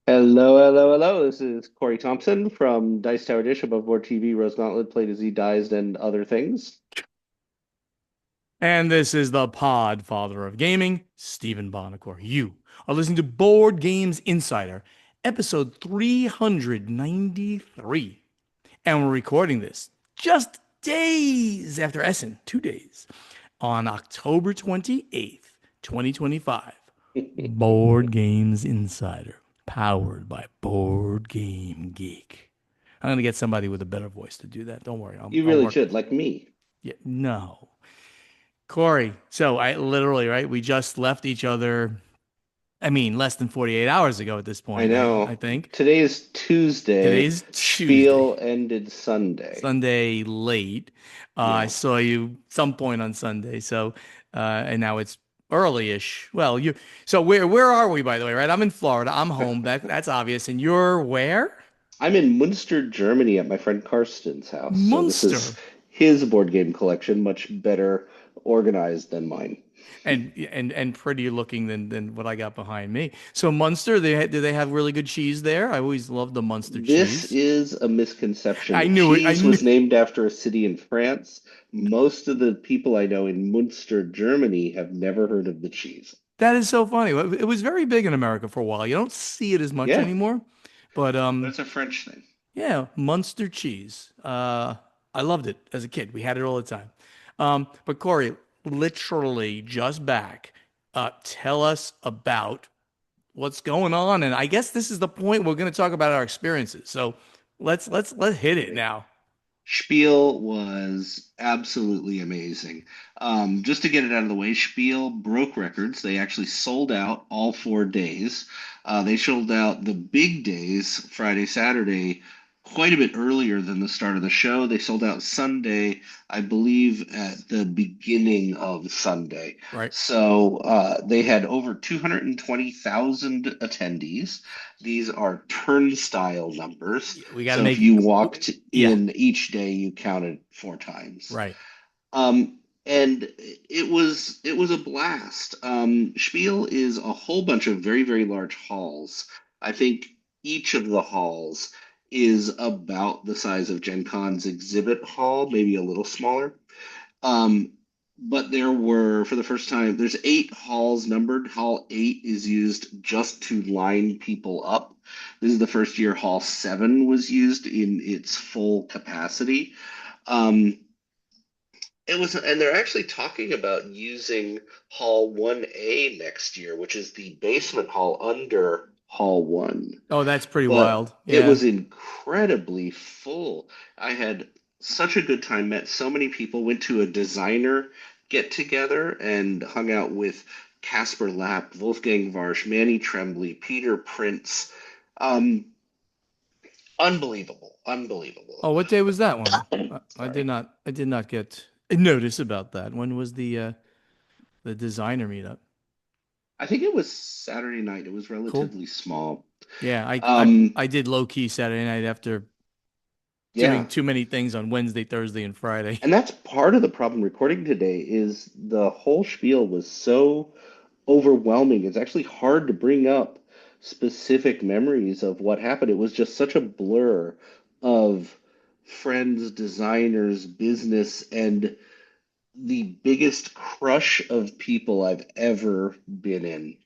Hello, hello, hello. This is Corey Thompson from Dice Tower Dish, Above Board TV, Rose Gauntlet, Play to Z, Dice, and other things. And this is the Podfather of Gaming, Stephen Bonacore. You are listening to Board Games Insider, episode 393. And we're recording this just days after Essen, 2 days, on October 28th, 2025. Board Games Insider, powered by Board Game Geek. I'm going to get somebody with a better voice to do that. Don't worry, You I'll really work. should, like me. Yeah, no. Corey, so I literally, right? We just left each other, I mean, less than 48 hours ago at this I point, I know. think. Today is Tuesday. Today's Tuesday, Spiel ended Sunday. Sunday late. I Yeah. saw you some point on Sunday. So, and now it's early-ish. Well, so where are we, by the way, right? I'm in Florida. I'm home. That's obvious. And you're where? I'm in Munster, Germany at my friend Karsten's house. So this is Munster. his board game collection, much better organized than mine. And prettier looking than what I got behind me. So Munster, do they have really good cheese there? I always loved the Munster This cheese. is a misconception. I The knew it. I cheese knew. was named after a city in France. Most of the people I know in Munster, Germany, have never heard of the cheese. That is so funny. It was very big in America for a while. You don't see it as much Yeah, anymore, but that's a French thing. yeah, Munster cheese. I loved it as a kid. We had it all the time. But Corey, literally just back. Tell us about what's going on, and I guess this is the point we're going to talk about our experiences. So let's hit it Great. now. Spiel was absolutely amazing. Just to get it out of the way, Spiel broke records. They actually sold out all 4 days. They sold out the big days, Friday, Saturday, quite a bit earlier than the start of the show. They sold out Sunday, I believe, at the beginning of Sunday. Right. So they had over 220,000 attendees. These are turnstile numbers. Yeah, we got to So if you make. walked Yeah. in each day, you counted 4 times. Right. And it was a blast. Spiel is a whole bunch of very, very large halls. I think each of the halls is about the size of Gen Con's exhibit hall, maybe a little smaller. Um, but there were, for the first time, there's 8 halls numbered. Hall 8 is used just to line people up. This is the first year Hall 7 was used in its full capacity. Um, and they're actually talking about using Hall 1A next year, which is the basement hall under Hall 1. Oh, that's pretty But wild. it Yeah. was incredibly full. I had such a good time, met so many people, went to a designer get together and hung out with Casper Lapp, Wolfgang Warsch, Manny Tremblay, Peter Prince. Um, Unbelievable, unbelievable. Oh, what day was that one? Sorry. I did not get a notice about that. When was the designer meetup? I think it was Saturday night. It was Cool. relatively small. Yeah, Um, I did low key Saturday night after doing yeah. too many things on Wednesday, Thursday, and Friday. And that's part of the problem recording today is the whole spiel was so overwhelming. It's actually hard to bring up specific memories of what happened. It was just such a blur of friends, designers, business, and the biggest crush of people I've ever been in.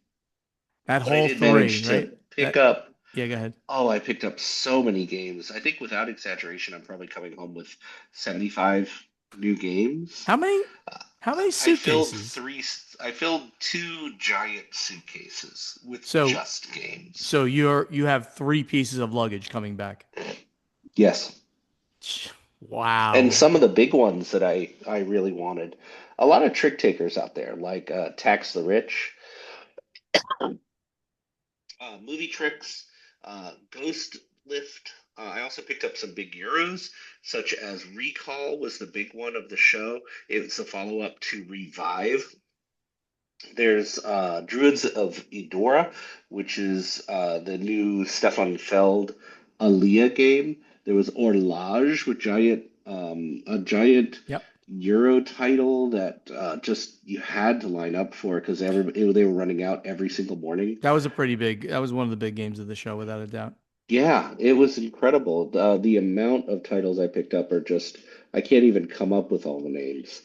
That But I whole did three, manage right? to pick That up, yeah, go ahead. oh, I picked up so many games. I think without exaggeration, I'm probably coming home with 75 new games. How many Uh, how many I filled suitcases? I filled 2 giant suitcases with So just games. you have three pieces of luggage coming back. Yes. And Wow. some of the big ones that I really wanted. A lot of trick takers out there, like Tax the Rich, movie tricks, Ghost Lift. I also picked up some big Euros, such as Recall was the big one of the show. It's a follow-up to Revive. There's Druids of Edora, which is the new Stefan Feld Aliyah game. There was Orlage with a giant Yep. Euro title that just you had to line up for because they were running out every single morning. That was one of the big games of the show, without a doubt. Yeah, it was incredible. The amount of titles I picked up are just I can't even come up with all the names.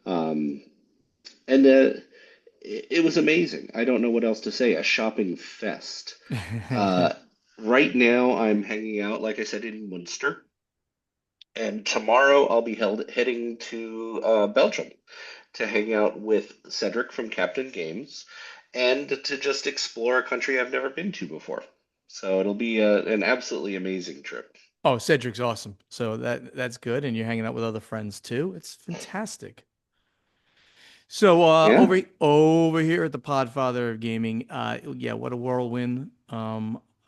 Um, and it was amazing. I don't know what else to say. A shopping fest. Uh, right now, I'm hanging out, like I said, in Munster, and tomorrow I'll be heading to Belgium to hang out with Cedric from Captain Games and to just explore a country I've never been to before. So it'll be an absolutely amazing trip. Oh, Cedric's awesome. So that's good, and you're hanging out with other friends too. It's fantastic. So Yeah. over here at the Podfather of Gaming, yeah, what a whirlwind.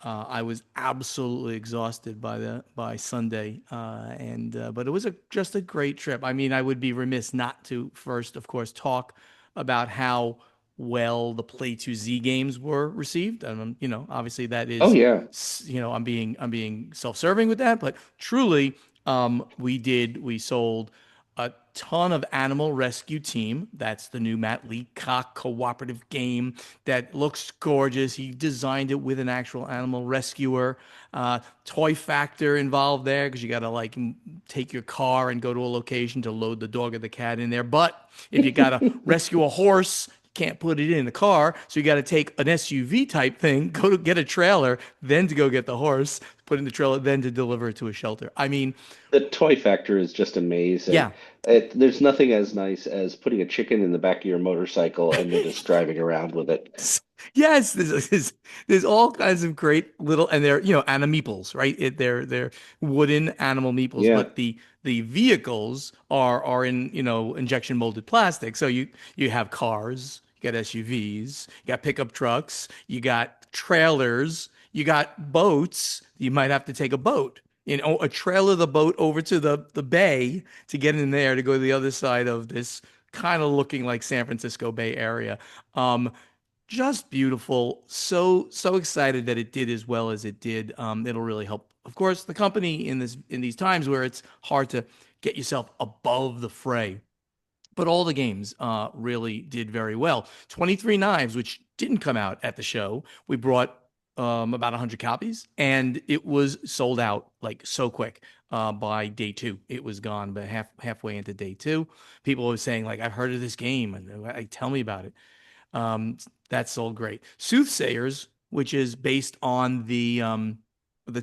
I was absolutely exhausted by Sunday, and but it was just a great trip. I mean, I would be remiss not to first, of course, talk about how well the Play 2Z games were received. And obviously that Oh is, yeah. I'm being self-serving with that, but truly, we sold a ton of Animal Rescue Team. That's the new Matt Leacock cooperative game that looks gorgeous. He designed it with an actual animal rescuer. Toy factor involved there because you got to like take your car and go to a location to load the dog or the cat in there. But if you got to rescue a horse, can't put it in the car, so you got to take an SUV type thing, go to get a trailer, then to go get the horse, put in the trailer, then to deliver it to a shelter. I mean, The toy factor is just amazing. yeah. There's nothing as nice as putting a chicken in the back of your motorcycle and then just driving around with it. Yes, there's all kinds of great little, and they're animeeples, right? They're wooden animal meeples, Yeah. but the vehicles are in injection molded plastic. So you have cars, you got SUVs, you got pickup trucks, you got trailers, you got boats. You might have to take a boat, a trailer the boat over to the bay to get in there to go to the other side of this kind of looking like San Francisco Bay Area. Um, just beautiful. So excited that it did as well as it did. It'll really help, of course, the company in these times where it's hard to get yourself above the fray. But all the games really did very well. 23 Knives, which didn't come out at the show, we brought about 100 copies, and it was sold out like so quick by day two. It was gone, but halfway into day two, people were saying like, "I've heard of this game, and tell me about it." Um, that's sold great. Soothsayers, which is based on the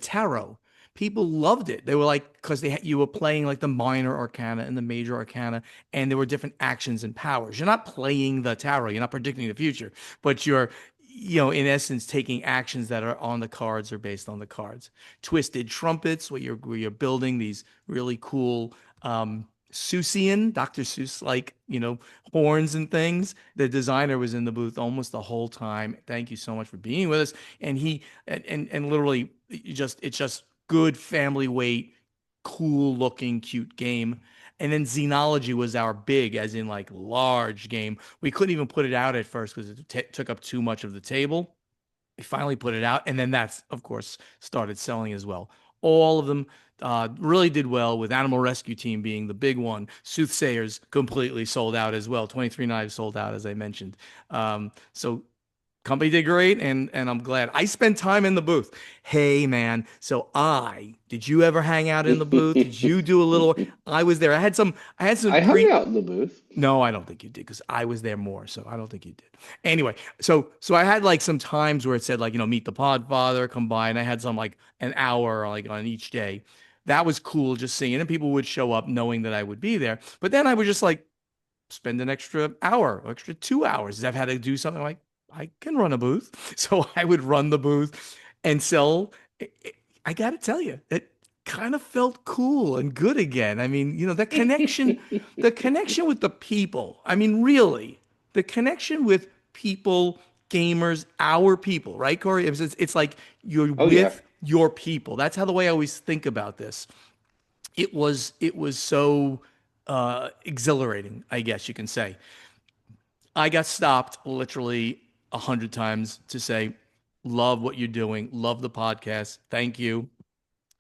tarot. People loved it. They were like, because you were playing like the minor arcana and the major arcana, and there were different actions and powers. You're not playing the tarot. You're not predicting the future, but you're in essence, taking actions that are on the cards or based on the cards. Twisted Trumpets, where you're building these really cool Seussian, Dr. Seuss like, horns and things. The designer was in the booth almost the whole time. Thank you so much for being with us. And and literally it's just good family weight, cool looking, cute game. And then Xenology was our big, as in like large game. We couldn't even put it out at first because it took up too much of the table. We finally put it out, and then that's of course started selling as well. All of them really did well, with Animal Rescue Team being the big one. Soothsayers completely sold out as well. 23 Knives sold out, as I mentioned. So company did great, and I'm glad. I spent time in the booth. Hey man, so did you ever hang out in the booth? Did you do a little? I was there. I had some I hung pre out in the booth. no, I don't think you did because I was there more, so I don't think you did. Anyway, so I had like some times where it said like meet the Podfather, come by, and I had some like an hour like on each day. That was cool just seeing, and people would show up knowing that I would be there. But then I would just like spend an extra hour, extra 2 hours. I've had to do something like I can run a booth, so I would run the booth and sell. I got to tell you, it kind of felt cool and good again. I mean, the connection with the people. I mean, really, the connection with people, gamers, our people, right, Corey? It's like you're Oh yeah. with your people. That's how the way I always think about this. It was so exhilarating, I guess you can say. I got stopped literally 100 times to say, love what you're doing, love the podcast, thank you.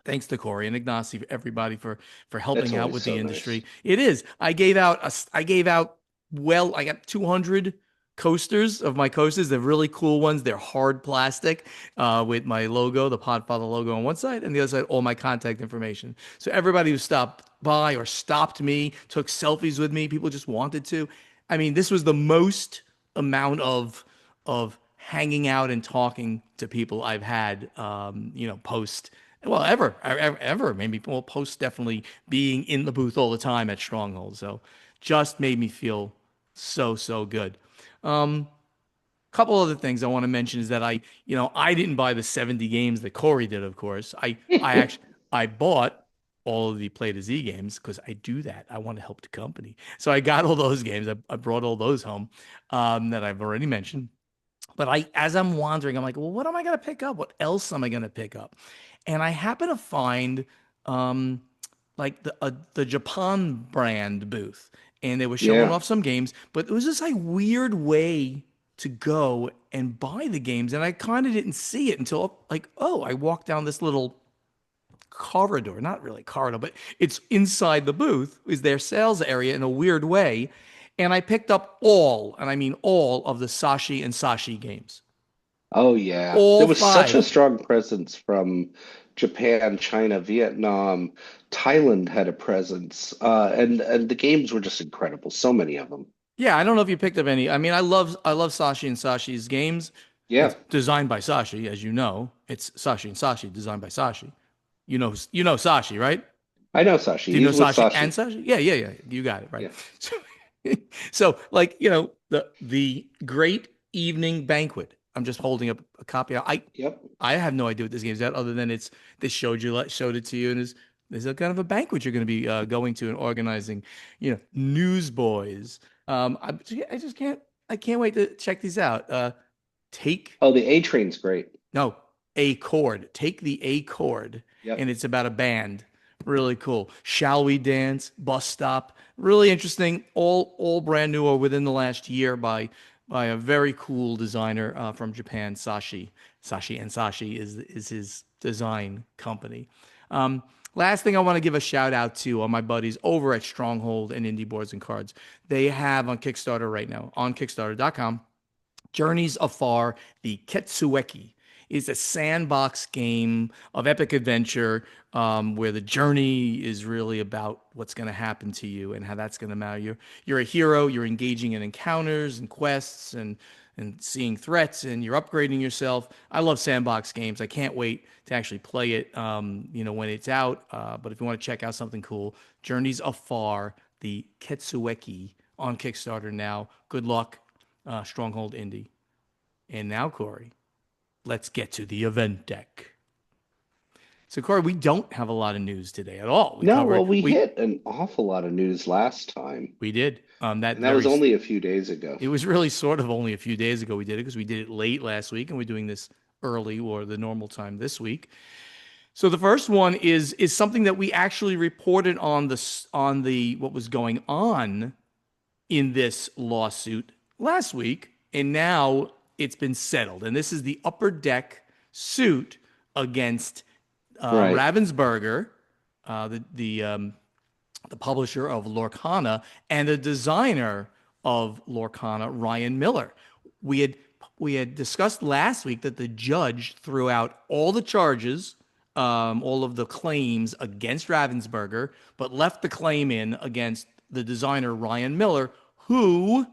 Thanks to Corey and Ignacy, everybody for That's helping out always with the so nice. industry. It is. I gave out well, I got 200 coasters of my coasters. They're really cool ones. They're hard plastic with my logo, the Podfather logo on one side, and the other side, all my contact information. So everybody who stopped by or stopped me, took selfies with me, people just wanted to. I mean, this was the most amount of hanging out and talking to people I've had, post, well, ever. Maybe, well, post definitely being in the booth all the time at Stronghold. So just made me feel so good. Couple other things I want to mention is that I didn't buy the 70 games that Corey did, of course. I actually I bought all of the Play to Z games because I do that. I want to help the company. So I got all those games. I brought all those home that I've already mentioned. But as I'm wandering, I'm like, well, what am I gonna pick up? What else am I gonna pick up? And I happen to find um, like the Japan brand booth, and they were showing Yeah. off some games, but it was this like weird way to go and buy the games, and I kind of didn't see it until like, oh, I walked down this little corridor, not really corridor, but it's inside the booth is their sales area in a weird way. And I picked up all, and I mean all of the Sashi and Sashi games. Oh yeah. There All was such a five. strong presence from Japan, China, Vietnam, Thailand had a presence, and the games were just incredible. So many of them. Yeah, I don't know if you picked up any. I mean, I love Sashi and Sashi's games. Yeah, It's designed by Sashi, as you know. It's Sashi and Sashi, designed by Sashi. You know Sashi, right? I know Sashi. Do you know He's with Sashi and Sashi. Sashi? Yeah. You got it right. Yeah. So, so like the Great Evening Banquet. I'm just holding up a copy. Yep. I have no idea what this game is at, other than they showed it to you, and there's a kind of a banquet you're going to be going to and organizing. Newsboys. I just can't wait to check these out. Take Oh, the A Train's great. no, A chord. Take the A chord, and Yep. it's about a band. Really cool. Shall We Dance? Bus Stop. Really interesting. All brand new or within the last year by a very cool designer from Japan, Sashi. Sashi and Sashi is his design company. Um, Last thing I want to give a shout out to are my buddies over at Stronghold and Indie Boards and Cards. They have on Kickstarter right now on Kickstarter.com Journeys Afar, the Ketsueki is a sandbox game of epic adventure where the journey is really about what's going to happen to you and how that's going to matter. You're a hero. You're engaging in encounters and quests and seeing threats, and you're upgrading yourself. I love sandbox games. I can't wait to actually play it. When it's out. But if you want to check out something cool, Journeys Afar, the Ketsueki on Kickstarter now. Good luck, Stronghold Indie. And now, Corey, let's get to the event deck. So, Corey, we don't have a lot of news today at all. No, well, we hit an awful lot of news last time, We did that and that was very. only a few days ago. It was really sort of only a few days ago we did it because we did it late last week, and we're doing this early or the normal time this week. So the first one is something that we actually reported on the what was going on in this lawsuit last week, and now it's been settled. And this is the upper deck suit against Right. Ravensburger, the publisher of Lorcana, and the designer of Lorcana, Ryan Miller. We had we had discussed last week that the judge threw out all the charges, all of the claims against Ravensburger, but left the claim in against the designer Ryan Miller, who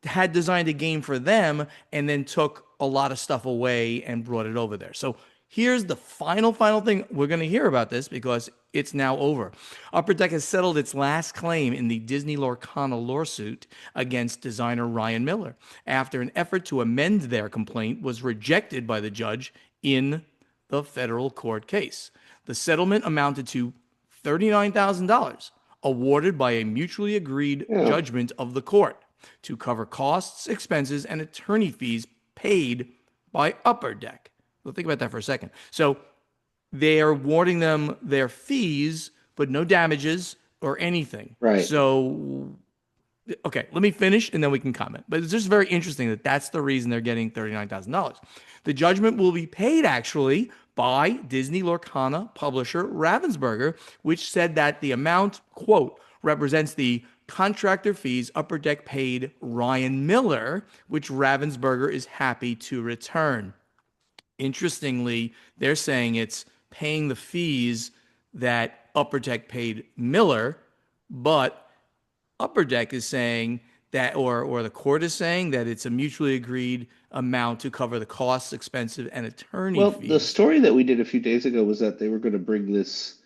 had designed a game for them and then took a lot of stuff away and brought it over there. So here's the final thing we're going to hear about this because it's now over. Upper Deck has settled its last claim in the Disney Lorcana lawsuit against designer Ryan Miller after an effort to amend their complaint was rejected by the judge in the federal court case. The settlement amounted to $39,000 awarded by a mutually agreed Yeah. judgment of the court to cover costs, expenses, and attorney fees paid by Upper Deck. Well, think about that for a second. So they are awarding them their fees, but no damages or anything. Right. So, okay, let me finish and then we can comment. But it's just very interesting that that's the reason they're getting $39,000. The judgment will be paid actually by Disney Lorcana publisher Ravensburger, which said that the amount, quote, represents the contractor fees Upper Deck paid Ryan Miller, which Ravensburger is happy to return. Interestingly, they're saying it's paying the fees that Upper Deck paid Miller, but Upper Deck is saying that, or the court is saying that it's a mutually agreed amount to cover the costs, expensive, and attorney Well, the fees. story that we did a few days ago was that they were going to bring this.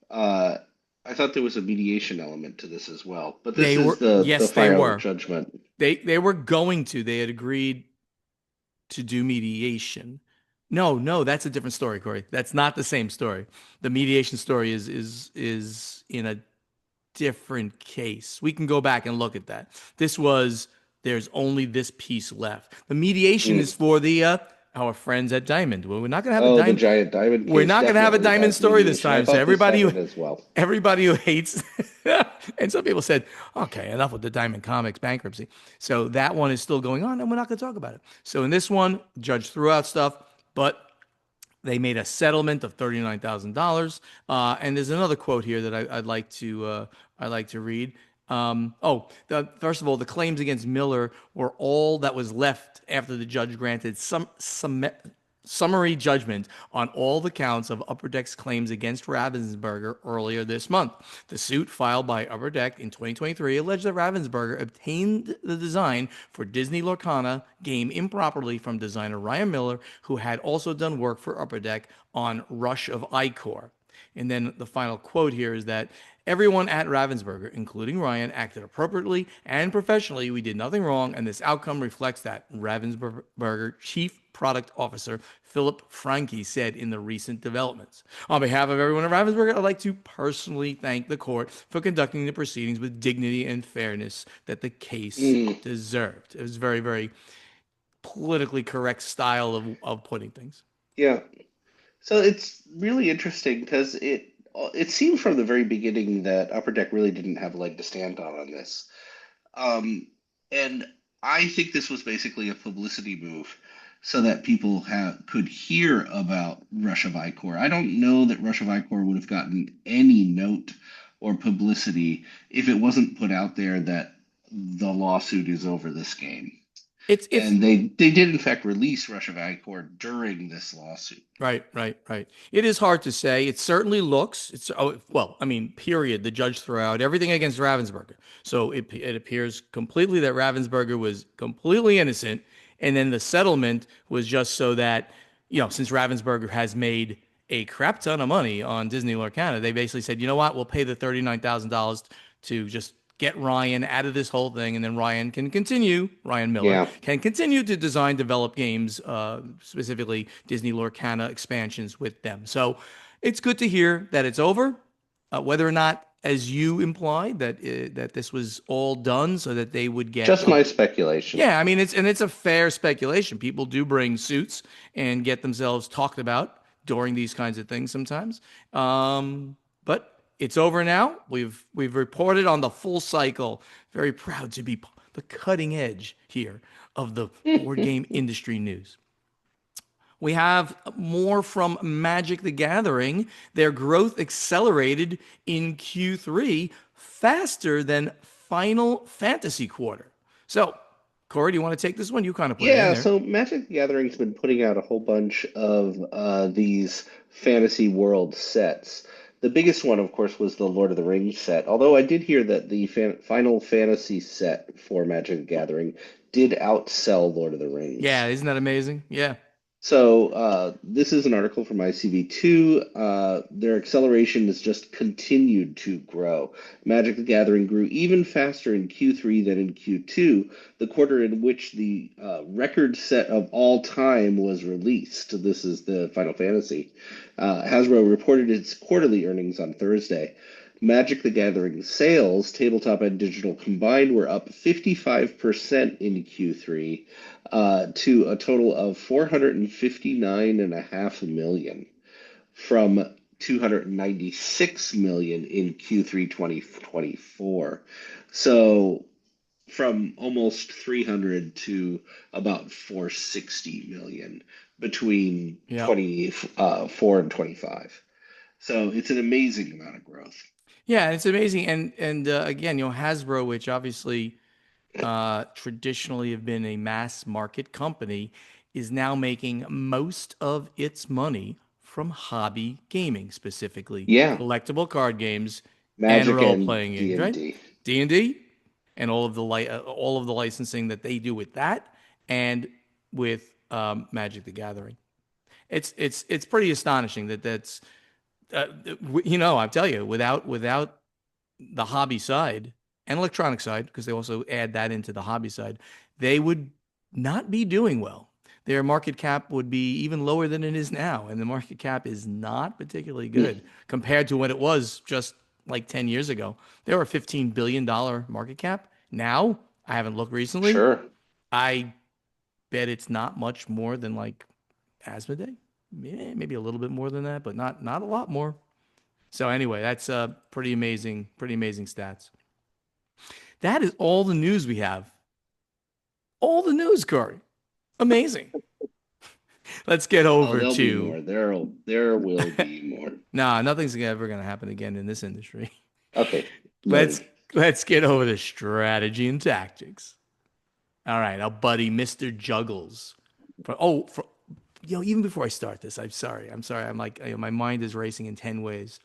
Uh, I thought there was a mediation element to this as well, but this They is were, the yes, they final were. judgment. They were going to. They had agreed to do mediation. No, no, that's a different story, Corey. That's not the same story. The mediation story is in a different case. We can go back and look at that. This was there's only this piece left. The mediation is Mm. for the our friends at Diamond. Well, we're not going to have a Oh, the Diamond. giant diamond We're case not going to have a definitely Diamond has story this mediation. I time. So thought this had it as well. everybody who hates and some people said, okay, enough with the Diamond Comics bankruptcy. So that one is still going on and we're not going to talk about it. So in this one, judge threw out stuff, but they made a settlement of $39,000. And there's another quote here that I'd like to read. First of all, the claims against Miller were all that was left after the judge granted some summary judgment on all the counts of Upper Deck's claims against Ravensburger earlier this month. The suit filed by Upper Deck in 2023 alleged that Ravensburger obtained the design for Disney Lorcana game improperly from designer Ryan Miller, who had also done work for Upper Deck on Rush of Icor. And then the final quote here is that everyone at Ravensburger, including Ryan, acted appropriately and professionally. We did nothing wrong, and this outcome reflects that, Ravensburger Chief Product Officer Philip Franke said in the recent developments. On behalf of everyone at Ravensburger, I'd like to personally thank the court for conducting the proceedings with dignity and fairness that the case Mm. deserved. It was very, very politically correct style of putting things. Yeah. So it's really interesting because it seemed from the very beginning that Upper Deck really didn't have a leg to stand on this. Um, and I think this was basically a publicity move so that people could hear about Rush of Icor. I don't know that Rush of Icor would have gotten any note or publicity if it wasn't put out there that the lawsuit is over this game. It's And they did in fact release Rush of Icor during this lawsuit. Right, right, right. It is hard to say. It certainly looks. It's well, I mean, period. The judge threw out everything against Ravensburger, so it appears completely that Ravensburger was completely innocent, and then the settlement was just so that since Ravensburger has made a crap ton of money on Disney Lorcana, they basically said, you know what, we'll pay the $39,000 to just get Ryan out of this whole thing, and then Ryan Miller Yeah. can continue to design, develop games, specifically Disney Lorcana expansions with them. So it's good to hear that it's over. Whether or not, as you implied, that this was all done so that they would get Just my speculation. yeah, I mean it's a fair speculation. People do bring suits and get themselves talked about during these kinds of things sometimes. But it's over now. We've reported on the full cycle. Very proud to be the cutting edge here of the board game industry news. We have more from Magic the Gathering. Their growth accelerated in Q3 faster than Final Fantasy quarter. So, Corey, do you want to take this one? You kind of put it in Yeah, there. so Magic the Gathering's been putting out a whole bunch of these fantasy world sets. The biggest one, of course, was the Lord of the Rings set. Although I did hear that the Final Fantasy set for Magic the Gathering did outsell Lord of the Rings. Yeah, isn't that amazing? Yeah. So this is an article from ICV2. Their acceleration has just continued to grow. Magic the Gathering grew even faster in Q3 than in Q2, the quarter in which the record set of all time was released. This is the Final Fantasy. Hasbro reported its quarterly earnings on Thursday. Magic the Gathering sales, tabletop and digital combined, were up 55% in Q3 to a total of 459.5 million from 296 million in Q3 2024. So from almost 300 to about 460 million between Yeah. 24 and 25. So it's an amazing amount of growth. Yeah, it's amazing. And again, Hasbro, which obviously traditionally have been a mass market company, is now making most of its money from hobby gaming, specifically Yeah, collectible card games and Magic and role-playing games, right? D&D. D&D and all of the licensing that they do with that and with Magic the Gathering. It's pretty astonishing that's I tell you, without the hobby side and electronic side, because they also add that into the hobby side, they would not be doing well. Their market cap would be even lower than it is now. And the market cap is not particularly good compared to what it was just like 10 years ago. They were a $15 billion market cap. Now, I haven't looked recently. Sure. I bet it's not much more than like Asmodee. Yeah, maybe a little bit more than that, but not a lot more. So anyway, that's pretty amazing stats. That is all the news we have. All the news, Corey. Amazing. Let's get Oh, over there'll be to more. There will be more. nah, nothing's ever gonna happen again in this industry. Okay, let's noted. let's get over to strategy and tactics. All right, our buddy Mr. Juggles. For even before I start this, I'm sorry. I'm sorry. I'm like my mind is racing in 10 ways.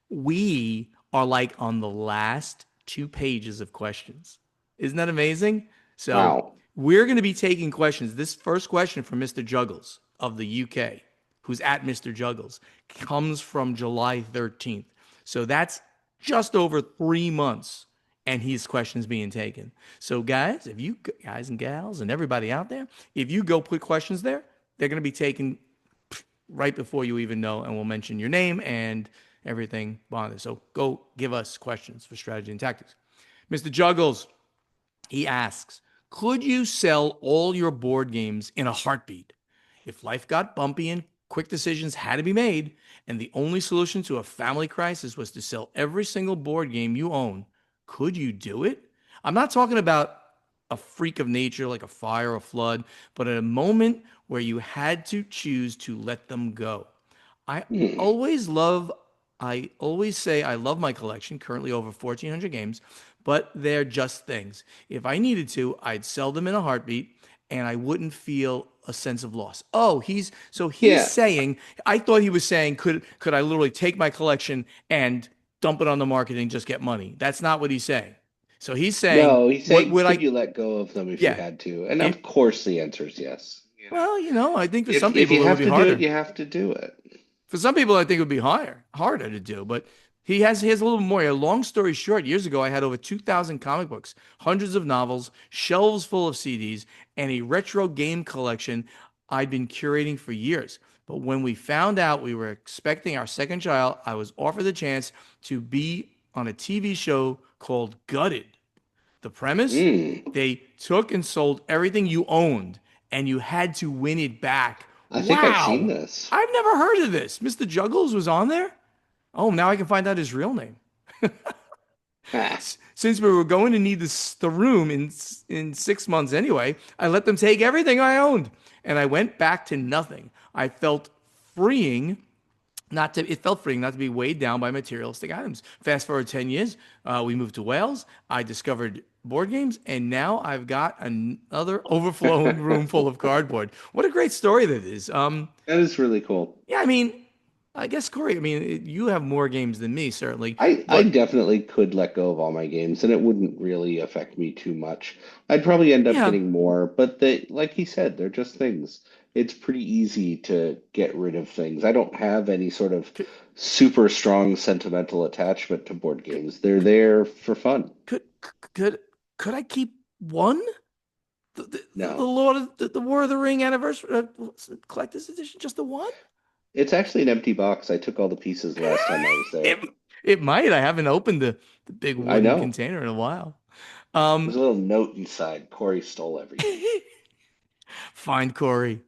We are like on the last 2 pages of questions. Isn't that amazing? So Wow. we're going to be taking questions. This first question from Mr. Juggles of the UK, who's at Mr. Juggles, comes from July 13th. So that's just over 3 months, and his questions being taken. So guys, if you guys and gals and everybody out there, if you go put questions there, they're going to be taken right before you even know, and we'll mention your name and everything on this. So go give us questions for strategy and tactics. Mr. Juggles, he asks, could you sell all your board games in a heartbeat? If life got bumpy and quick decisions had to be made, and the only solution to a family crisis was to sell every single board game you own, could you do it? I'm not talking about a freak of nature like a fire or flood, but at a moment where you had to choose to let them go. I Hmm. always love, I always say I love my collection, currently over 1,400 games, but they're just things. If I needed to, I'd sell them in a heartbeat and I wouldn't feel a sense of loss. Oh, he's Yeah. saying, I thought he was saying, could I literally take my collection and dump it on the market and just get money? That's not what he's saying. So he's saying, No, he's what saying, would could I, you let go of them if you yeah, had to? And if, of course, the answer is yes. well, I think for some If you people it would have be to do it, harder. you have to do it. For some people, I think it would be harder to do, but he has a little more. Long story short, years ago, I had over 2,000 comic books, hundreds of novels, shelves full of CDs, and a retro game collection I'd been curating for years. But when we found out we were expecting our second child, I was offered the chance to be on a TV show called Gutted. The premise? Mm. They took and sold everything you owned, and you had to win it back. I think I've seen Wow. this. I've never heard of this. Mr. Juggles was on there? Oh, now I can find out his real name. Ah. Since we were going to need the room in 6 months anyway, I let them take everything I owned, and I went back to nothing. I felt freeing it felt freeing not to be weighed down by materialistic items. Fast forward 10 years, we moved to Wales. I discovered board games, and now I've got another overflowing room full of cardboard. What a great story that is. That is really cool. Yeah, I guess Corey, you have more games than me, certainly, I but definitely could let go of all my games and it wouldn't really affect me too much. I'd probably end up yeah, getting more, but they, like he said, they're just things. It's pretty easy to get rid of things. I don't have any sort of could super strong sentimental attachment to board could games. They're there for fun. could could, could I keep one? The No, Lord of the War of the Ring anniversary collector's edition, just the one? it's actually an empty box. I took all the pieces last time I was It there. it might. I haven't opened the big I wooden know. container in a while. There's Um, a little note inside. Corey stole everything. find Corey.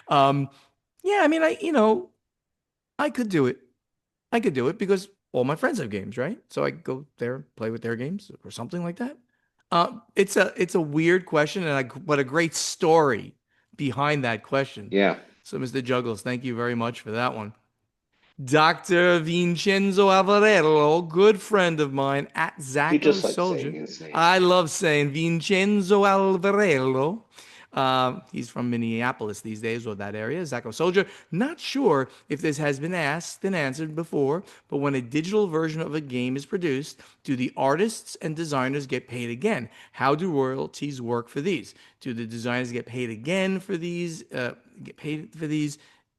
Um, yeah, I could do it. I could do it because all my friends have games, right? So I could go there and play with their games or something like that. It's a weird question, but a great story behind that question. Yeah, So, Mr. Juggles, thank you very much for that one. Dr. Vincenzo Alvarello, good friend of mine at you Zacco just like Soldier. saying his name. I love saying Vincenzo Alvarello. He's from Minneapolis these days, or that area, Zacco Soldier. Not sure if this has been asked and answered before, but when a digital version of a game is produced, do the artists and designers get paid again? How do royalties work for these? Do the designers get paid again for these? Get paid for these?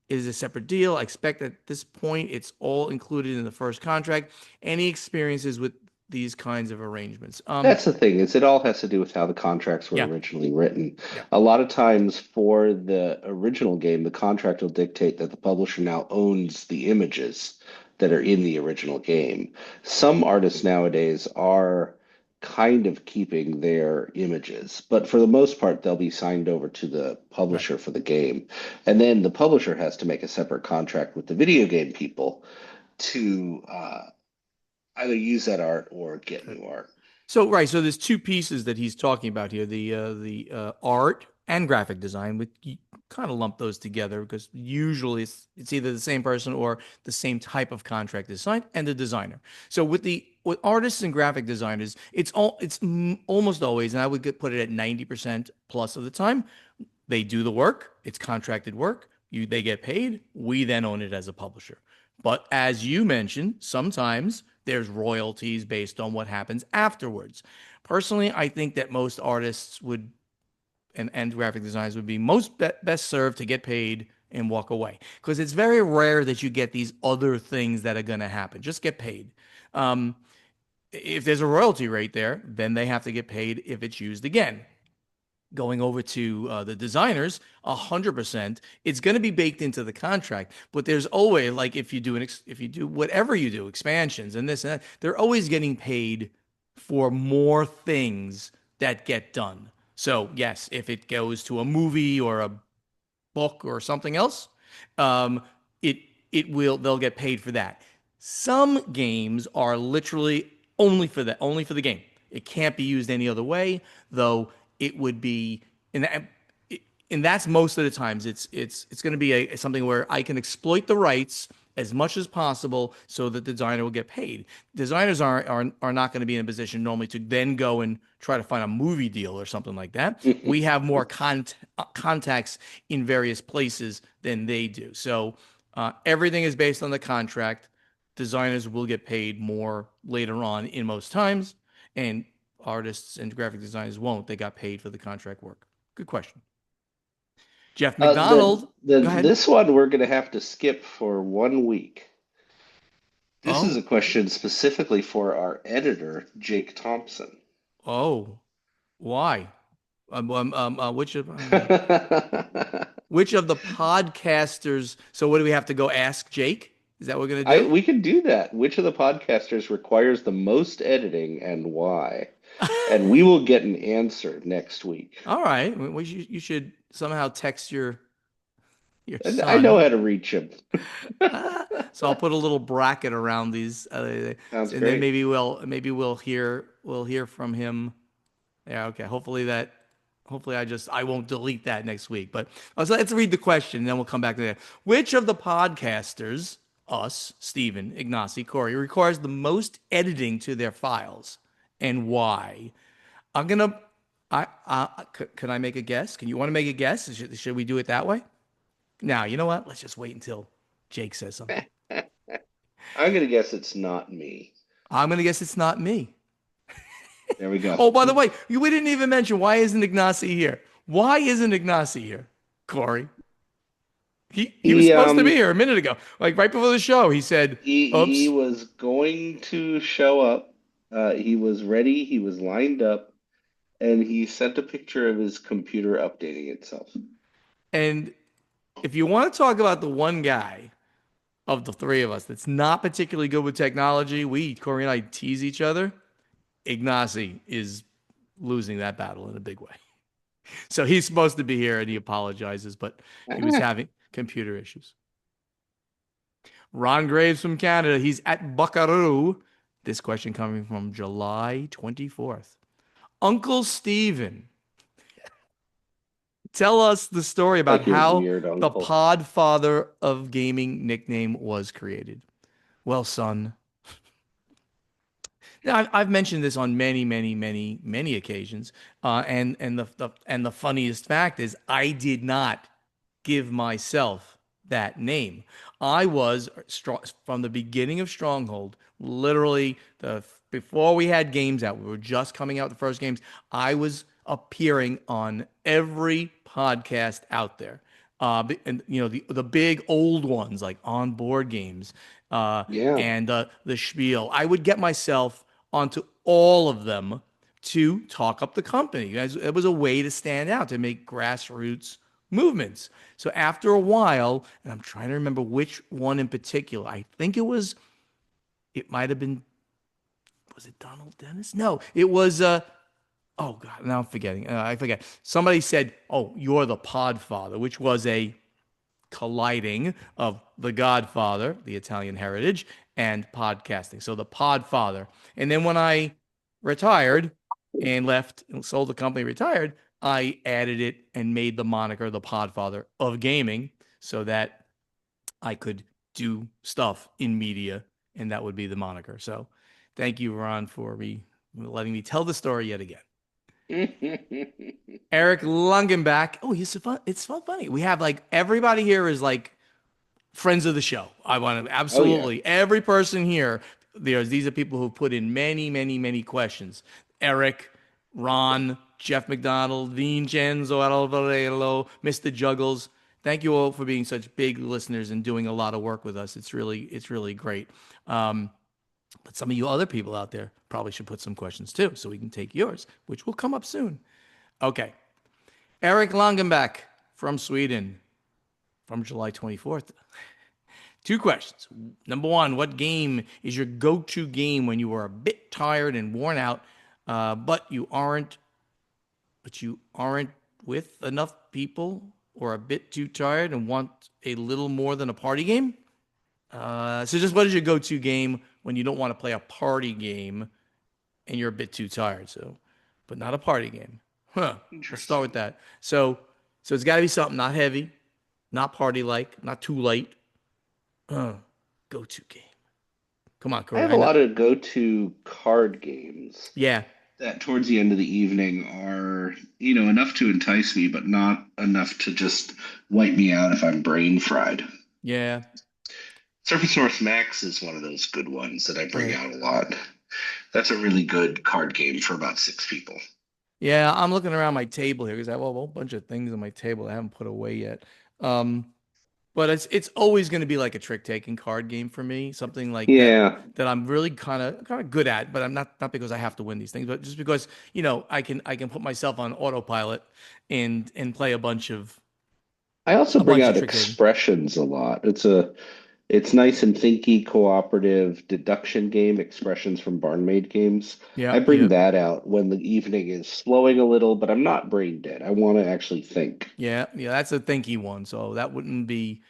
Is a separate deal. I expect at this point it's all included in the first contract. Any experiences with these kinds of arrangements? That's the thing, is it all has to do with how the contracts were Yeah, originally written. yeah, A lot of times for the original game, the contract will dictate that the publisher now owns the images that are in the original game. Some artists nowadays are kind of keeping their images, but for the most part, they'll be signed over to the right. publisher for the game. And then the publisher has to make a separate contract with the video game people to either use that art or get new art. So right, so there's two pieces that he's talking about here: the art and graphic design. Which you kind of lump those together because usually it's either the same person or the same type of contract is signed, and the designer. So with artists and graphic designers, almost always, and I would put it at 90% plus of the time, they do the work. It's contracted work. They get paid. We then own it as a publisher. But as you mentioned, sometimes there's royalties based on what happens afterwards. Personally, I think that most artists would and graphic designers would be best served to get paid and walk away because it's very rare that you get these other things that are going to happen. Just get paid. Um, if there's a royalty rate there, then they have to get paid if it's used again. Going over to the designers, 100%, it's going to be baked into the contract. But there's always, like, if you do whatever you do, expansions and this and that, they're always getting paid for more things that get done. So yes, if it goes to a movie or a book or something else, um, it they'll get paid for that. Some games are literally only for the game. It can't be used any other way, though it would be and and that's most of the times it's going to be something where I can exploit the rights as much as possible so that the designer will get paid. Designers are not going to be in a position normally to then go and try to find a movie deal or something like that. We have more contacts in various places than they do. So everything is based on the contract. Designers will get paid more later on in most times, and artists and graphic designers won't. They got paid for the contract work. Good question. Jeff The McDonald, go ahead. this one we're going to have to skip for 1 week. This is Oh, a question specifically for our editor, Jake Thompson. oh, why? Which of the podcasters? So, what do we have to go ask Jake? Is that what we're gonna I do? we can do that. Which of the podcasters requires the most editing and why? And we will get an answer next week. All right. You should somehow text your And I know son. how to reach him. So I'll put a little bracket around these, Sounds and then great. maybe we'll hear from him. Yeah. Okay. Hopefully I won't delete that next week. But let's read the question, and then we'll come back to that. Which of the podcasters, us, Stephen, Ignacy, Corey, requires the most editing to their files, and why? I'm gonna. Can I make a guess? Can you want to make a guess? Should we do it that way? Now, you know what? Let's just wait until Jake says something. I'm going to guess it's not me. I'm gonna guess it's not me. There we go. Oh, by the way, we didn't even mention why isn't Ignacy here? Why isn't Ignacy here, Corey? He was He supposed to be here a minute ago. Like right before the show, he said, he "Oops." was going to show up. He was ready. He was lined up, and he sent a picture of his computer updating itself. And if you want to talk about the one guy of the three of us that's not particularly good with technology, Corey and I tease each other. Ignacy is losing that battle in a big way. So he's supposed to be here and he apologizes, but he was having computer issues. Ron Graves from Canada. He's at Buckaroo. This question coming from July 24th. Uncle Steven, tell us the story about Like your how weird the uncle. Podfather of Gaming nickname was created. Well, son, now, I've mentioned this on many, many, many, many occasions, and the funniest fact is I did not give myself that name. I was from the beginning of Stronghold, literally the before we had games out, we were just coming out with the first games. I was appearing on every podcast out there. And the big old ones like on board games, Yeah. and the spiel. I would get myself onto all of them to talk up the company. It was a way to stand out, to make grassroots movements. So after a while, and I'm trying to remember which one in particular, I think it might have been, was it Donald Dennis? No, it was, oh God, now I'm forgetting. I forget. Somebody said, oh, you're the Podfather, which was a colliding of The Godfather, the Italian heritage, and podcasting. So the Podfather. And then when I retired and left and sold the company, retired, I added it and made the moniker the Podfather of Gaming so that I could do stuff in media, and that would be the moniker. So thank you, Ron, for letting me tell the story yet again. Eric Lungenbach. Oh, he's so fun. It's so funny. We have like everybody here is like friends of the show. I want to Oh yeah. absolutely every person here. These are people who put in many, many, many questions. Eric, Ron, Jeff McDonald, Vincenzo Alvarello, Mr. Juggles. Thank you all for being such big listeners and doing a lot of work with us. It's really great. Um, but some of you other people out there probably should put some questions too, so we can take yours, which will come up soon. Okay, Eric Langenbach from Sweden, from July 24th. Two questions. Number one, what game is your go-to game when you are a bit tired and worn out, but you aren't with enough people, or a bit too tired and want a little more than a party game? So just what is your go-to game when you don't want to play a party game and you're a bit too tired? So, but not a party game. Huh. Let's start with Interesting. that. So it's got to be something not heavy, not party-like, not too late. Uh, Go-to game. Come on, I Corey. have I a know. lot of go-to card games Yeah, that towards the end of the evening are, enough to entice me, but not enough to just wipe me out if I'm brain fried. yeah, Surface Source Max is one of those good ones that I bring right. out a lot. That's a really good card game for about six people. Yeah, I'm looking around my table here because I have a whole bunch of things on my table I haven't put away yet. Um, but it's always going to be like a trick-taking card game for me, something like that Yeah, that I'm really kind of good at, but I'm not because I have to win these things, but just because, I can put myself on autopilot and play I also a bring bunch of out trick-taking. expressions a lot. It's nice and thinky, cooperative deduction game, expressions from barn-made games. I Yep, bring yep. that out when the evening is slowing a little, but I'm not brain dead. I want to actually think. Yeah, yeah, that's a thinky one. So that wouldn't be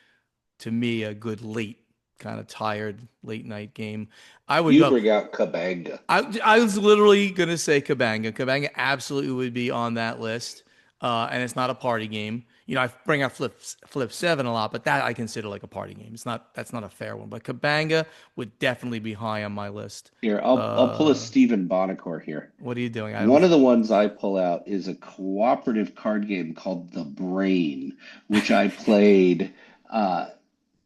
to me a good late kind of tired late night game. I would You go. bring out Kabanga. I was literally gonna say Kabanga. Kabanga absolutely would be on that list, and it's not a party game. I bring out Flip Seven a lot, but that I consider like a party game. That's not a fair one. But Kabanga would definitely be high on my list. Here, I'll pull a Uh, Stephen Bonacore here. what are you doing? I One don't. of the ones I pull out is a cooperative card game called The Brain, which I played uh,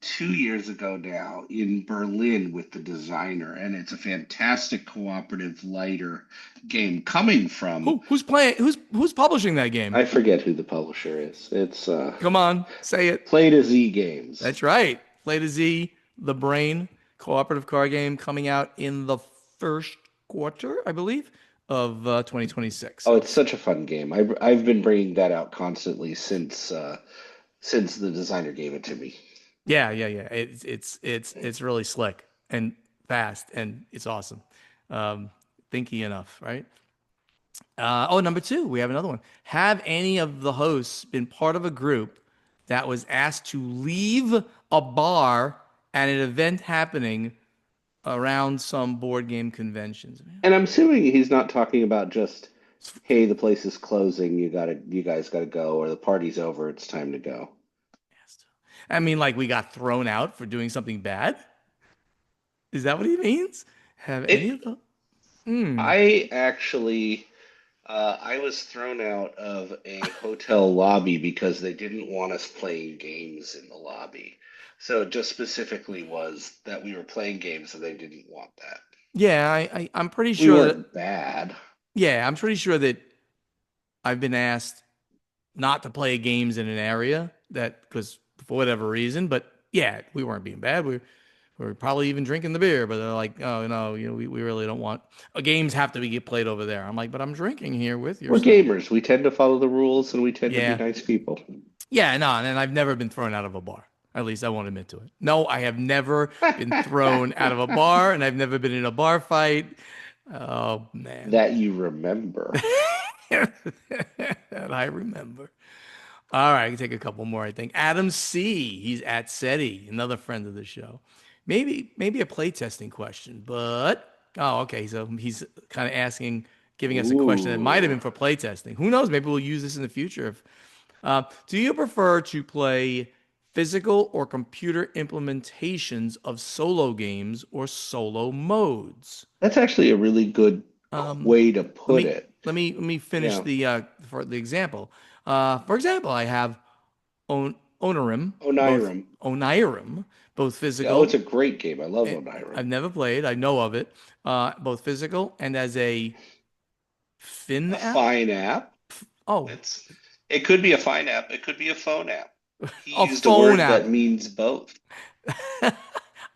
2 years ago now in Berlin with the designer, and it's a fantastic cooperative lighter game coming from, Who's playing? Who's publishing that game? I forget who the publisher is. It's Come on, say it. Play to Z Games. That's right. Play to Z, The Brain, cooperative card game coming out in the first quarter, I believe, of 2026. Oh, So, it's such a fun game. I've been bringing that out constantly since the designer gave it to me. yeah, yeah, yeah. It's really slick and fast, and it's awesome. Um, Thinky enough, right? Number two, we have another one. Have any of the hosts been part of a group that was asked to leave a bar at an event happening around some board game conventions? And I'm assuming he's not talking about just hey, the place is closing, you guys gotta go, or the party's over, it's time to go. I mean, like we got thrown out for doing something bad? Is that what he means? Have any of It, the. Hmm. I actually, I was thrown out of a hotel lobby because they didn't want us playing games in the lobby. So it just specifically was that we were playing games and they didn't want that. Yeah, I'm pretty We sure that. weren't bad. Yeah, I'm pretty sure that I've been asked not to play games in an area that because for whatever reason. But yeah, we weren't being bad. We were probably even drinking the beer, but they're like, oh no, we really don't want games have to be get played over there. I'm like, but I'm drinking here with your We're stuff. gamers. We tend to follow the rules and we tend to be Yeah, nice people. yeah, no, and I've never been thrown out of a bar. At least I won't admit to it. No, I have never been thrown out of a bar, and I've never been in a bar fight. Oh man, That you remember. that I remember. All right, I can take a couple more, I think. Adam C. He's at SETI, another friend of the show. Maybe a playtesting question, but oh, okay. So he's kind of asking, giving us a question that might have Ooh. been for playtesting. Who knows? Maybe we'll use this in the future. Do you prefer to play physical or computer implementations of solo games or solo modes? That's actually a really good Um, way to let put me it. let me finish Yeah. the for the example. For example, I have Onirim, both Onirim. Onirim, both Yeah, oh, it's physical. a great game. I love eh, Onirim. I've never played. I know of it. Both physical and as a Fin A app. fine app. Oh, It's it could be a fine app. It could be a phone app. He a used a phone word that app. means both.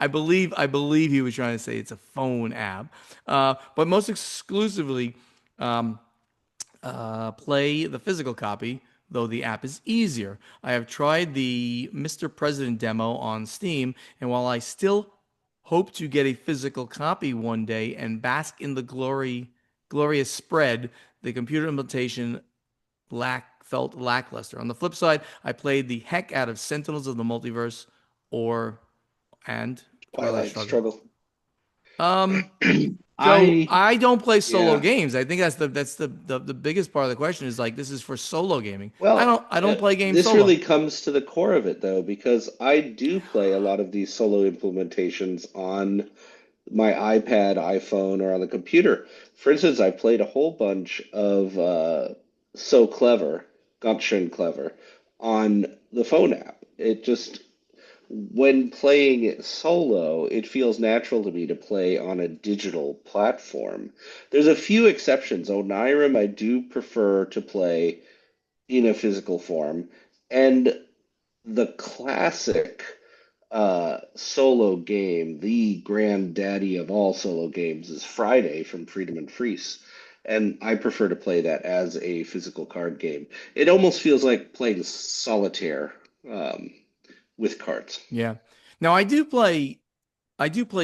I believe he was trying to say it's a phone app, but most exclusively um, play the physical copy, though the app is easier. I have tried the Mr. President demo on Steam, and while I still hope to get a physical copy one day and bask in the glorious spread, the computer implementation felt lackluster. On the flip side, I played the heck out of Sentinels of the Multiverse or and Twilight Twilight Struggle. Struggle. Um, Joe, I I don't play solo yeah. games. I think that's the biggest part of the question is like this is for solo gaming. I Well, don't I don't play games this solo. really comes to the core of it though, because I do play a lot of these solo implementations on my iPad, iPhone, or on the computer. For instance, I played a whole bunch of So Clever, ganz schön clever, on the phone app. It just, when playing it solo, it feels natural to me to play on a digital platform. There's a few exceptions. Onirim, I do prefer to play in a physical form. And the classic solo game, the granddaddy of all solo games, is Friday from Freedom and Freeze. And I prefer to play that as a physical card game. It almost feels like playing solitaire um, with cards. Yeah. Now I do play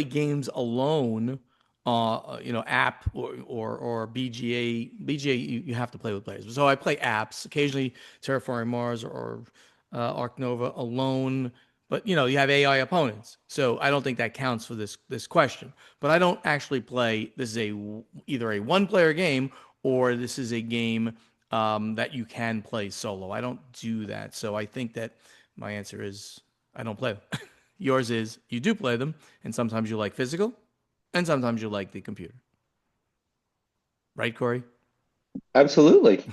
games alone, app or BGA. BGA you have to play with players. So I play apps occasionally, Terraforming Mars or Arc Nova alone. But you have AI opponents, so I don't think that counts for this question. But I don't actually play. This is either a one player game or this is a game that you can play solo. I don't do that, so I think that my answer is I don't play them. Yours is you do play them, and sometimes you like physical, and sometimes you like the computer. Right, Corey? Absolutely.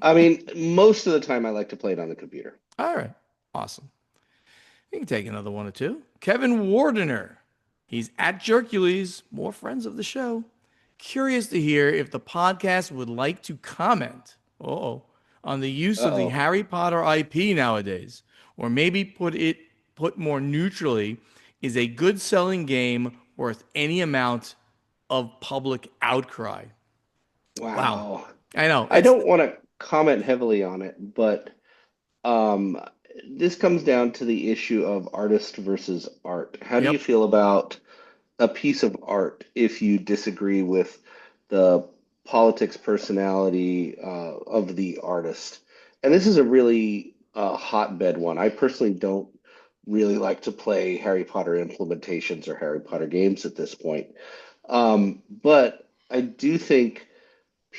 I mean, most of the time I like to play it on the computer. All right. Awesome. You can take another one or two. Kevin Wardener. He's at Jerkules, more friends of the show. Curious to hear if the podcast would like to comment on the use of the Uh-oh. Harry Potter IP nowadays, or maybe put more neutrally, is a good selling game worth any amount of public outcry? Wow. Wow. I know. I It's don't want to comment heavily on it, but Um, this comes down to the issue of artist versus art. How do you yep. feel about a piece of art if you disagree with the politics personality of the artist? And this is a really hotbed one. I personally don't really like to play Harry Potter implementations or Harry Potter games at this point. But I do think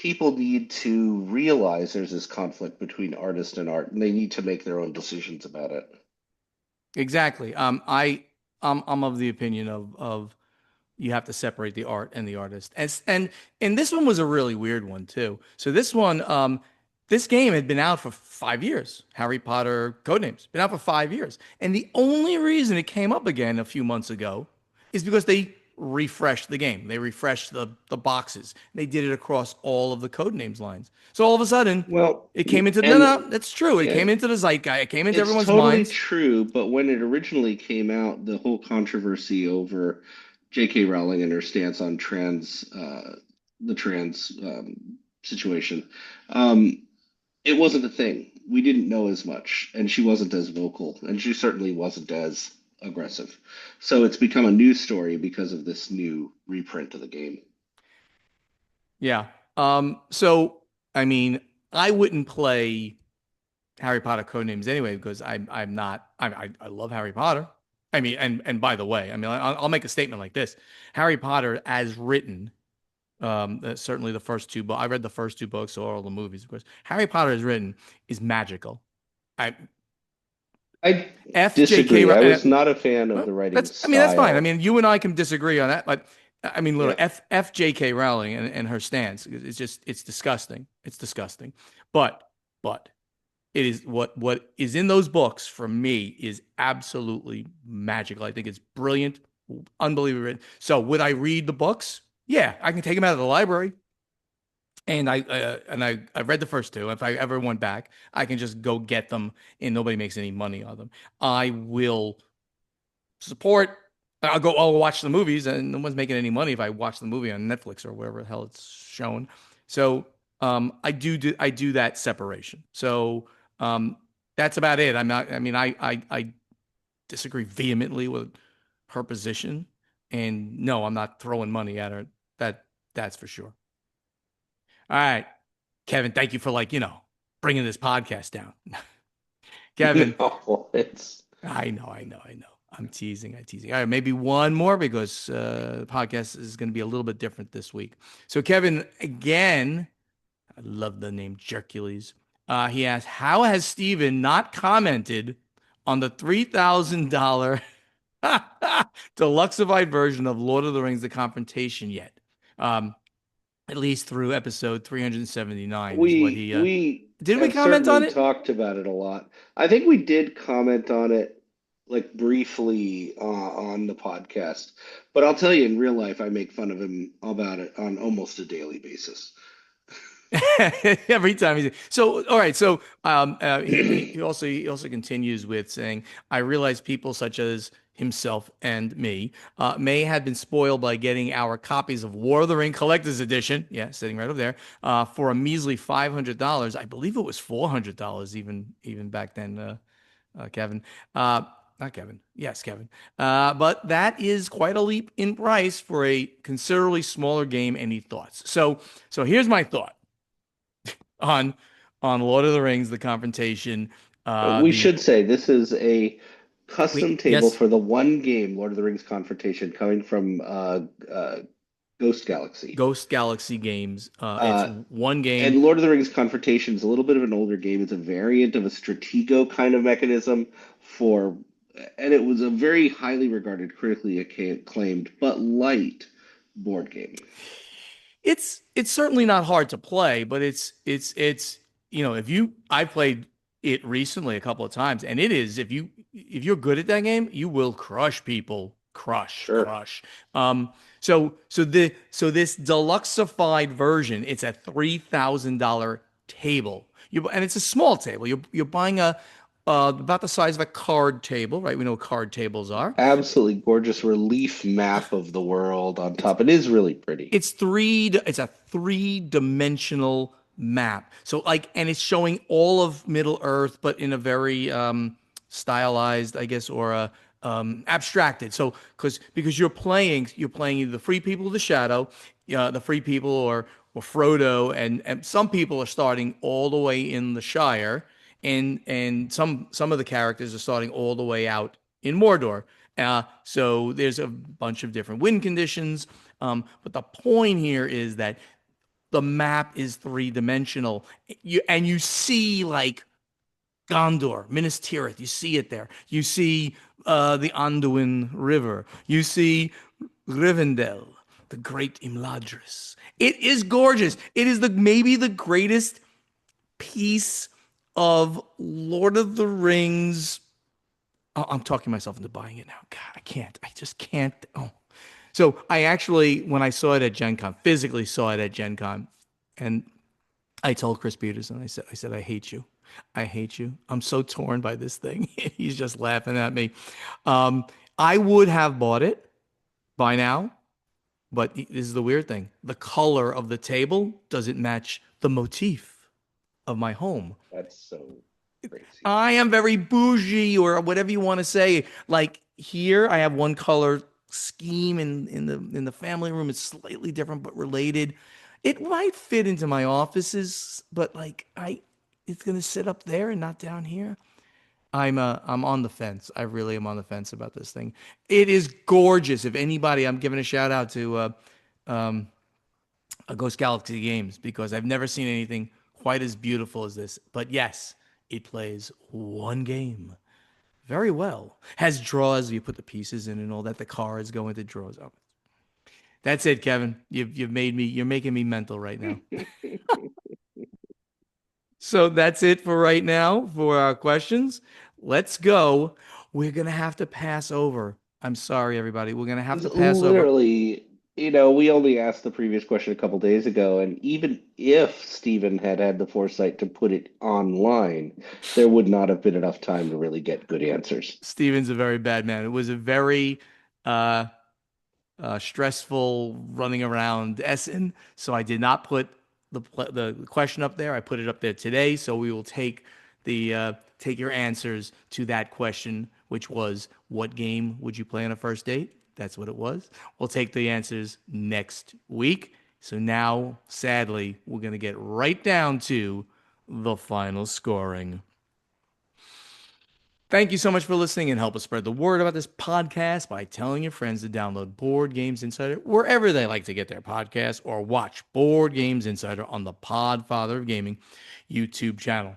people need to realize there's this conflict between artist and art, and they need to make their own decisions about it. Exactly. I'm of the opinion of you have to separate the art and the artist. And this one was a really weird one too. So this one, this game had been out for 5 years. Harry Potter Codenames been out for 5 years, and the only reason it came up again a few months ago is because they refreshed the game. They refreshed the boxes. They did it across all of the Codenames lines. So all of a sudden, Well, it came into no, and no, that's true. It yeah, came into the zeitgeist. It came into it's everyone's totally minds. true, but when it originally came out, the whole controversy over J.K. Rowling and her stance on the trans situation, um, it wasn't a thing. We didn't know as much, and she wasn't as vocal, and she certainly wasn't as aggressive. So it's become a news story because of this new reprint of the game. Yeah. So I mean, I wouldn't play Harry Potter Codenames anyway because I'm not I love Harry Potter. I mean, and by the way, I mean I'll make a statement like this: Harry Potter as written, certainly the first two, but I read the first two books or all the movies, of course. Harry Potter as written is magical. I I F J K. disagree. I was not a fan of Well, the writing that's I mean that's fine. I style. mean you and I can disagree on that, but I mean literally Yeah. F J K. Rowling and her stance is just it's disgusting. It's disgusting. But it is what is in those books for me is absolutely magical. I think it's brilliant, unbelievable. So would I read the books? Yeah, I can take them out of the library, and I read the first two. If I ever went back, I can just go get them, and nobody makes any money on them. I will support. I'll watch the movies, and no one's making any money if I watch the movie on Netflix or wherever the hell it's shown. So I do that separation. So um, that's about it. I'm not. I mean, I disagree vehemently with her position, and no, I'm not throwing money at her. That that's for sure. All right, Kevin. Thank you for bringing this podcast down. Kevin, No, it's I know. I'm teasing. I'm teasing. All right, maybe one more because the podcast is going to be a little bit different this week. So, Kevin, again, I love the name Jercules. He asked, "How has Steven not commented on the $3,000 deluxified version of Lord of the Rings: The Confrontation yet?" Um, at least through episode 379 is what he. we Did we have comment on certainly it? talked about it a lot. I think we did comment on it like briefly on the podcast, but I'll tell you in real life, I make fun of him about it on almost a daily basis. Every time he's so all right. So he also continues with saying, "I realize people such as himself and me may have been spoiled by getting our copies of War of the Ring Collector's Edition, yeah, sitting right over there, for a measly $500. I believe it was $400 even back then, Kevin. Uh, Not Kevin. Yes, Kevin. But that is quite a leap in price for a considerably smaller game. Any thoughts? So here's my thought on Lord of the Rings, the confrontation. We The should say this is a we custom table yes, for the one game, Lord of the Rings Confrontation, coming from Ghost Galaxy. Ghost Galaxy Games. It's Uh, one game. and Lord of the Rings Confrontation is a little bit of an older game. It's a variant of a Stratego kind of mechanism for, and it was a very highly regarded, critically acclaimed, but light board game. It's certainly not hard to play, but it's if you I played it recently a couple of times, and it is if you're good at that game, you will crush people, crush, Sure. crush. Um, so this deluxified version, it's a $3,000 table. And it's a small table. You're buying a about the size of a card table, right? We know what card tables are. Absolutely gorgeous relief map of the world on top. It is really pretty. It's a three-dimensional map. So and it's showing all of Middle Earth, but in a very stylized, I guess, or a abstracted. So because you're playing either the free people of the shadow, the free people or Frodo, and some people are starting all the way in the Shire, and some of the characters are starting all the way out in Mordor. So there's a bunch of different wind conditions. But the point here is that The map is three-dimensional. And you see like Gondor, Minas Tirith. You see it there. You see the Anduin River. You see Rivendell, the great Imladris. It is gorgeous. It is the maybe the greatest piece of Lord of the Rings. Oh, I'm talking myself into buying it now. God, I can't. I just can't. Oh. So I actually, when I saw it at Gen Con, physically saw it at Gen Con, and I told Chris Peterson, I said, I hate you. I hate you. I'm so torn by this thing. He's just laughing at me. Um, I would have bought it by now, but this is the weird thing. The color of the table doesn't match the motif of my home. That's so crazy. I am very bougie or whatever you want to say. Like here, I have one color scheme in the family room. It's slightly different but related. It might fit into my offices, but like it's gonna sit up there and not down here. I'm on the fence. I really am on the fence about this thing. It is gorgeous. If anybody, I'm giving a shout out to um, Ghost Galaxy Games because I've never seen anything quite as beautiful as this. But yes, it plays one game very well. Has draws. You put the pieces in and all that. The cards go into drawers. Oh, that's it, Kevin. You've made me. You're making me mental right now. So that's it for right now for our questions. Let's go. We're gonna have to pass over. I'm sorry, everybody. We're gonna have to pass over. Literally, we only asked the previous question a couple days ago, and even if Stephen had had the foresight to put it online, there would not have been enough time to really get good answers. Steven's a very bad man. It was a very uh, stressful running around Essen. So I did not put the question up there. I put it up there today. So we will take your answers to that question, which was what game would you play on a first date? That's what it was. We'll take the answers next week. So now, sadly, we're going to get right down to the final scoring. Thank you so much for listening and help us spread the word about this podcast by telling your friends to download Board Games Insider wherever they like to get their podcasts or watch Board Games Insider on the Podfather of Gaming YouTube channel.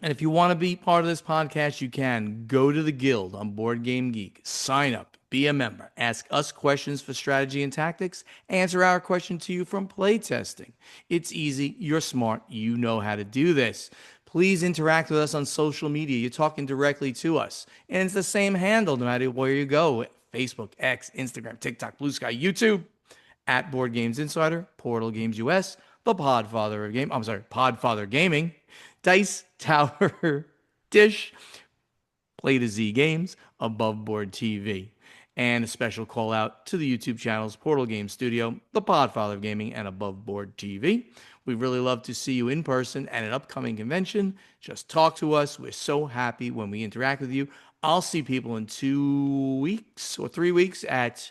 And if you want to be part of this podcast, you can go to the Guild on Board Game Geek, sign up, be a member, ask us questions for strategy and tactics, answer our question to you from playtesting. It's easy, you're smart, you know how to do this. Please interact with us on social media. You're talking directly to us. And it's the same handle no matter where you go. Facebook, X, Instagram, TikTok, Blue Sky, YouTube, at Board Games Insider, Portal Games US, the Podfather of Game. I'm sorry, Podfather Gaming, Dice Tower Dish, Play to Z Games, Above Board TV. And a special call out to the YouTube channels Portal Game Studio, The Podfather of Gaming, and Above Board TV. We'd really love to see you in person at an upcoming convention. Just talk to us. We're so happy when we interact with you. I'll see people in 2 weeks or 3 weeks at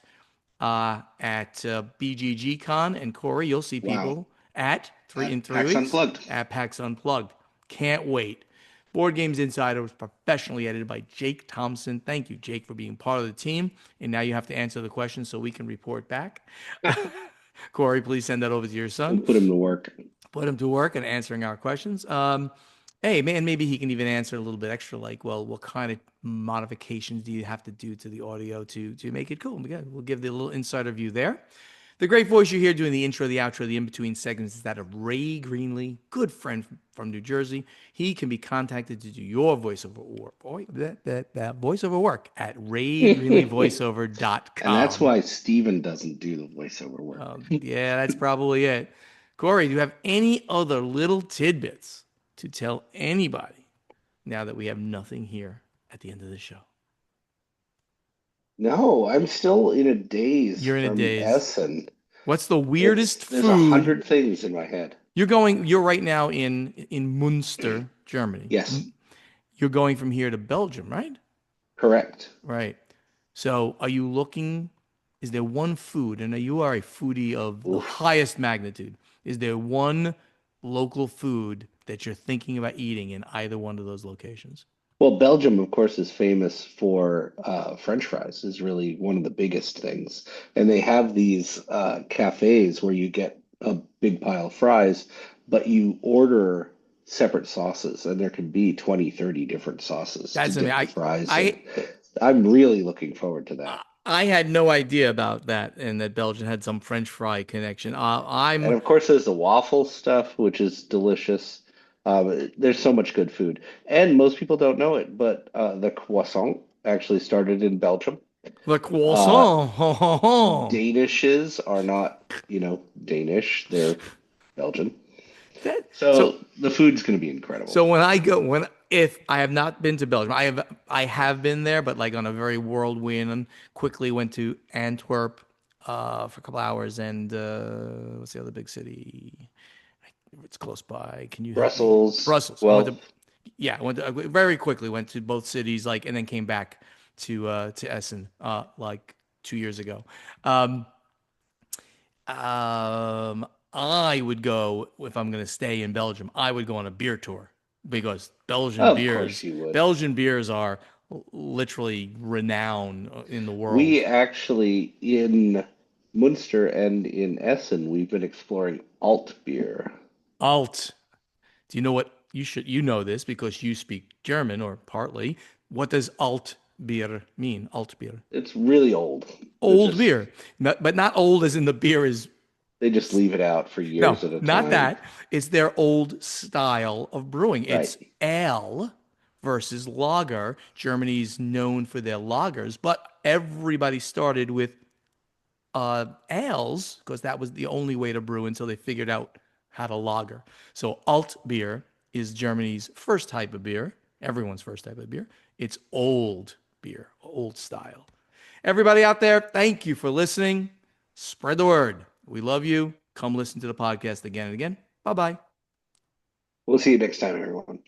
BGG Con, and Corey, you'll see Wow. people at three in At three PAX weeks Unplugged. at PAX Unplugged. Can't wait. Board Games Insider was professionally edited by Jake Thompson. Thank you, Jake, for being part of the team. And now you have to answer the questions so we can report back. Corey, please send that over to your son. Put him to work. Put him to work and answering our questions. Hey, man, maybe he can even answer a little bit extra, like, well, what kind of modifications do you have to do to the audio to make it cool? We'll give the little insider view there. The great voice you hear doing the intro, the outro, the in-between segments is that of Ray Greenlee, good friend from New Jersey. He can be contacted to do your voiceover work, that voiceover work at And that's raygreenleevoiceover.com. why Stephen doesn't do the voiceover work. Yeah, that's probably it. Corey, do you have any other little tidbits to tell anybody now that we have nothing here at the end of the show? No, I'm still in a daze You're in a from daze. Essen. What's the weirdest There's a food? hundred things in my head. You're right now in Munster, Germany. Yes, You're going from here to Belgium, right? correct. Right. So are you looking, is there one food, and you are a foodie of the Oof. highest magnitude. Is there one local food that you're thinking about eating in either one of those locations? Well, Belgium, of course, is famous for French fries, is really one of the biggest things. And they have these cafes where you get a big pile of fries, but you order separate sauces, and there can be 20, 30 different sauces to That's I mean, dip the fries in. I I'm really looking forward to that. I had no idea about that, and that Belgium had some French fry connection. And I'm of course, there's the waffle stuff, which is delicious. There's so much good food. And most people don't know it, but the croissant actually started in Belgium. the Uh, croissant. Ho, ho, ho. Danishes are not, Danish, they're Belgian. That so So the food's going to be incredible. so when I go when if I have not been to Belgium, I have been there, but like on a very whirlwind, and quickly went to Antwerp for a couple hours, and what's the other big city? It's close by. Can you help me? Brussels, Brussels. I went well, to Yeah, I went to, very quickly went to both cities, like, and then came back to Essen like 2 years ago. Um, I would go if I'm going to stay in Belgium. I would go on a beer tour because of course you would. Belgian beers are literally renowned in the world. We actually, in Munster and in Essen, we've been exploring alt beer. Alt. Do you know what you know this because you speak German, or partly? What does alt beer mean? Alt beer. It's really old. They're Old just beer, but not old as in the beer is. they just leave it out for No, years at a not time. that. It's their old style of brewing. It's Right. ale versus lager. Germany's known for their lagers, but everybody started with ales because that was the only way to brew until they figured out how to lager. So alt beer is Germany's first type of beer, everyone's first type of beer. It's old beer, old style. Everybody out there, thank you for listening. Spread the word. We love you. Come listen to the podcast again and again. Bye bye. We'll see you next time, everyone.